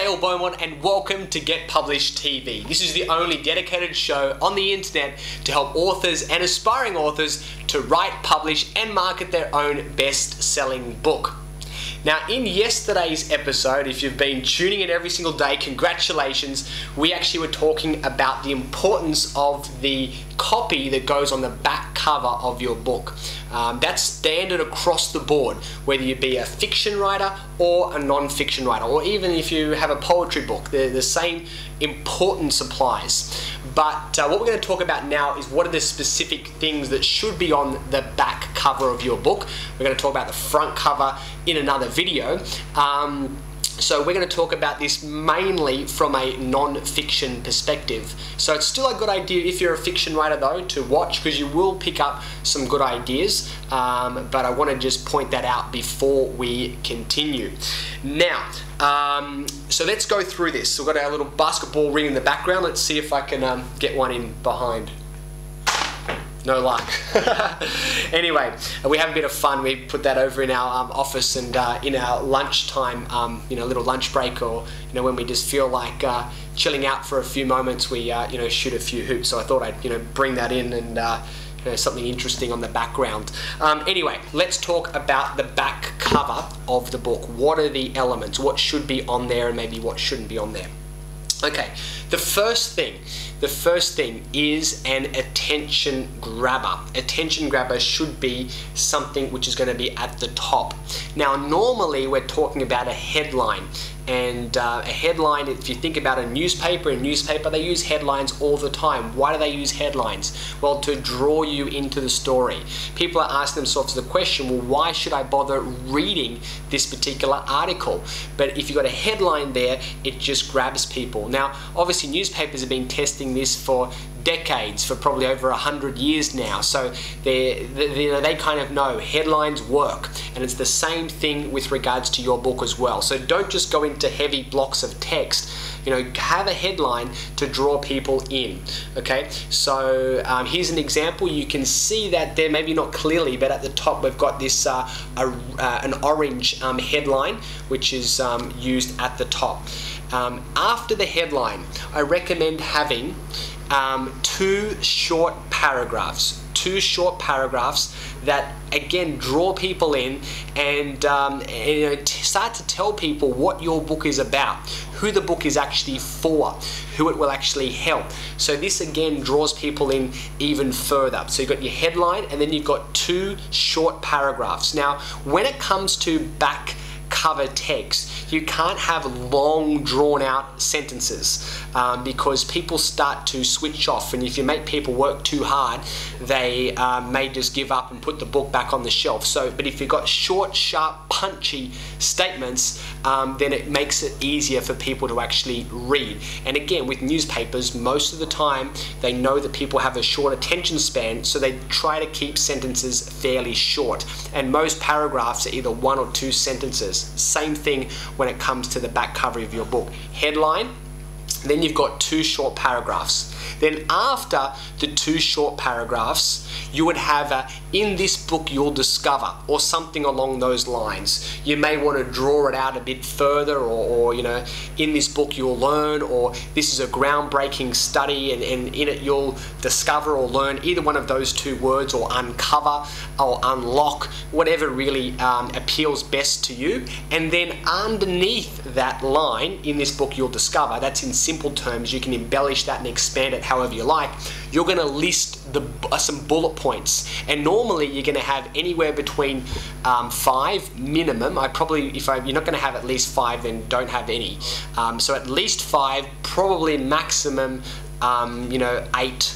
Dale Beaumont and welcome to Get Published TV. This is the only dedicated show on the internet to help authors and aspiring authors to write, publish and market their own best-selling book. Now, in yesterday's episode, if you've been tuning in every single day, congratulations, we actually were talking about the importance of the copy that goes on the back cover of your book. That's standard across the board, whether you be a fiction writer or a non-fiction writer, or even if you have a poetry book, the same importance applies. But what we're going to talk about now is what are the specific things that should be on the back cover of your book. We're going to talk about the front cover in another video. So we're going to talk about this mainly from a non-fiction perspective. So it's still a good idea if you're a fiction writer though to watch, because you will pick up some good ideas, but I want to just point that out before we continue. Now, so let's go through this. So we've got our little basketball ring in the background. Let's see if I can get one in behind. No luck. Anyway, we have a bit of fun. We put that over in our office, and in our lunchtime, little lunch break, or when we just feel like chilling out for a few moments, we shoot a few hoops. So I thought I'd bring that in and something interesting on the background. Anyway, let's talk about the back cover of the book. What are the elements? What should be on there, and maybe what shouldn't be on there? Okay, the first thing is an attention grabber. Attention grabber should be something which is going to be at the top. Now, normally we're talking about a headline. And a headline, if you think about a newspaper, they use headlines all the time. Why do they use headlines? Well, to draw you into the story. People are asking themselves the question, well, why should I bother reading this particular article? But if you've got a headline there, it just grabs people. Now, obviously newspapers have been testing this for decades, for probably over 100 years now. So they kind of know headlines work, and it's the same thing with regards to your book as well. So don't just go into heavy blocks of text. Have a headline to draw people in. Okay, so here's an example. You can see that there, maybe not clearly, but at the top we've got this an orange headline, which is used at the top. After the headline, I recommend having two short paragraphs that again draw people in and start to tell people what your book is about, who the book is actually for, who it will actually help. So this again draws people in even further. So you've got your headline, and then you've got two short paragraphs. Now, when it comes to back cover text, you can't have long drawn out sentences because people start to switch off, and if you make people work too hard, they may just give up and put the book back on the shelf. But if you've got short, sharp, punchy statements, then it makes it easier for people to actually read. And again, with newspapers, most of the time they know that people have a short attention span, so they try to keep sentences fairly short, and most paragraphs are either one or two sentences. Same thing when it comes to the back cover of your book. Headline, then you've got two short paragraphs. Then after the two short paragraphs, you would have a "in this book you'll discover," or something along those lines. You may want to draw it out a bit further, or "in this book you'll learn," or "this is a groundbreaking study and in it you'll discover or learn," either one of those two words, or "uncover" or "unlock," whatever really appeals best to you. And then underneath that line, "in this book you'll discover," that's in simple terms. You can embellish that and expand it however you like. You're going to list some bullet points, and normally you're going to have anywhere between 5 minimum. You're not going to have at least 5, then don't have any. So at least 5, probably maximum 8,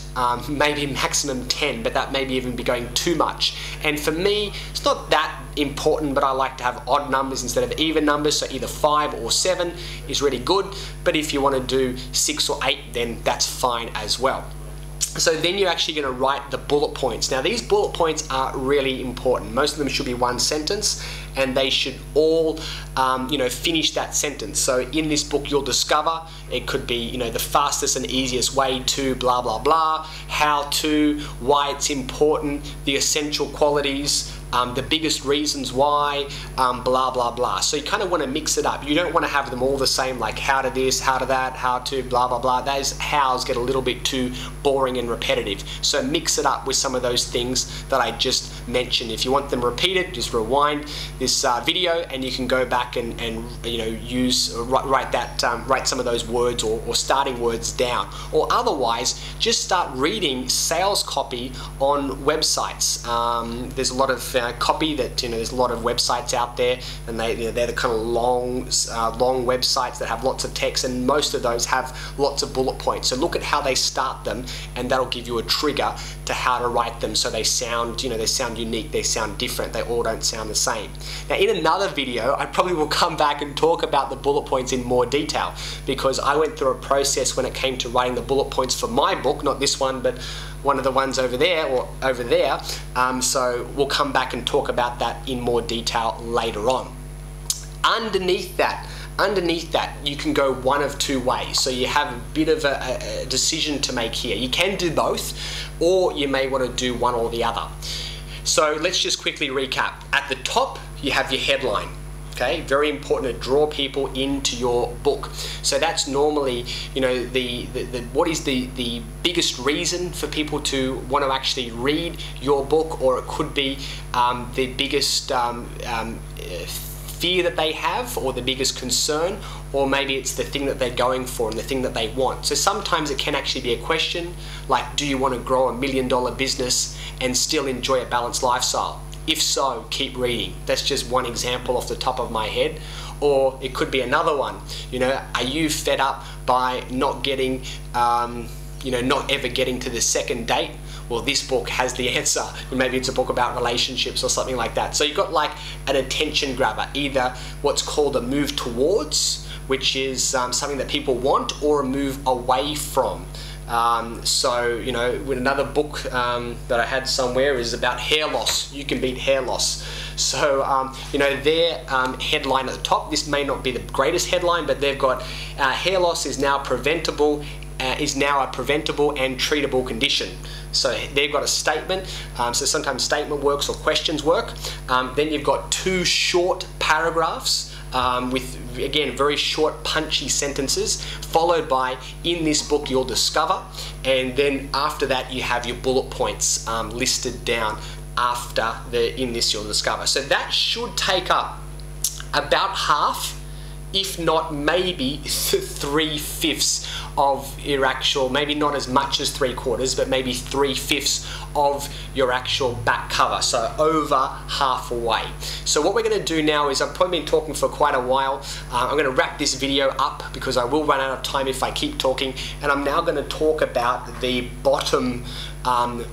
maybe maximum 10, but that maybe even be going too much. And for me, it's not that important, but I like to have odd numbers instead of even numbers, so either 5 or 7 is really good, but if you want to do 6 or 8, then that's fine as well. So then you're actually going to write the bullet points. Now, these bullet points are really important. Most of them should be one sentence, and they should all finish that sentence. So in this book you'll discover, it could be the fastest and easiest way to blah blah blah, how to, why it's important, the essential qualities, the biggest reasons why, blah, blah, blah. So you kind of want to mix it up. You don't want to have them all the same, like how to this, how to that, how to blah, blah, blah. Those hows get a little bit too boring and repetitive. So mix it up with some of those things that I just mentioned. If you want them repeated, just rewind this video and you can go back and you know, write some of those words or starting words down. Or otherwise, just start reading sales copy on websites. There's a lot of copy that, you know, there's a lot of websites out there, and they're the kind of long websites that have lots of text, and most of those have lots of bullet points. So look at how they start them, and that'll give you a trigger to how to write them so they sound, you know, they sound unique, they sound different, they all don't sound the same. Now in another video, I probably will come back and talk about the bullet points in more detail, because I went through a process when it came to writing the bullet points for my book, not this one, but one of the ones over there, or over there. So we'll come back and talk about that in more detail later on. Underneath that, you can go one of two ways. So you have a bit of a decision to make here. You can do both, or you may want to do one or the other. So let's just quickly recap. At the top, you have your headline. Okay, very important to draw people into your book. So that's normally, you know, what is the biggest reason for people to want to actually read your book, or it could be the biggest fear that they have, or the biggest concern, or maybe it's the thing that they're going for and the thing that they want. So sometimes it can actually be a question like, do you want to grow $1 million business and still enjoy a balanced lifestyle? If so, keep reading. That's just one example off the top of my head. Or it could be another one. You know, are you fed up by not getting, you know, not ever getting to the second date? Well, this book has the answer. Maybe it's a book about relationships or something like that. So you've got like an attention grabber, either what's called a move towards, which is something that people want, or a move away from. So, you know, with another book that I had somewhere is about hair loss. You can beat hair loss. So, you know, their headline at the top, this may not be the greatest headline, but they've got hair loss is now preventable, is now a preventable and treatable condition. So they've got a statement. So sometimes statement works or questions work. Then you've got two short paragraphs. With, again, very short punchy sentences, followed by, in this book you'll discover, and then after that you have your bullet points listed down after the in this you'll discover. So that should take up about half, if not maybe 3/5 of your actual, maybe not as much as 3/4, but maybe 3/5 of your actual back cover. So over halfway. So what we're going to do now is, I've probably been talking for quite a while. I'm going to wrap this video up because I will run out of time if I keep talking, and I'm now going to talk about the bottom you know,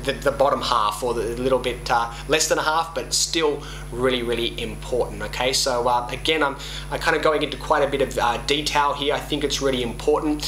the bottom half, or the little bit less than a half, but still really important. Okay, so again, I'm kind of going into quite a bit of detail here. I think it's really important,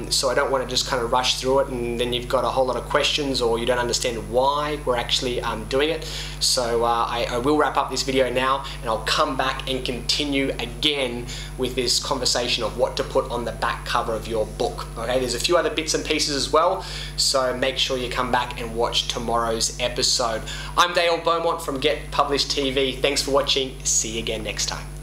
so I don't want to just kind of rush through it and then you've got a whole lot of questions, or you don't understand why we're actually doing it. So I will wrap up this video now, and I'll come back and continue again with this conversation of what to put on the back cover of your book. Okay, there's a few other bits and pieces as well, so make sure you come back and watch tomorrow's episode. I'm Dale Beaumont from Get Published TV. Thanks for watching. See you again next time.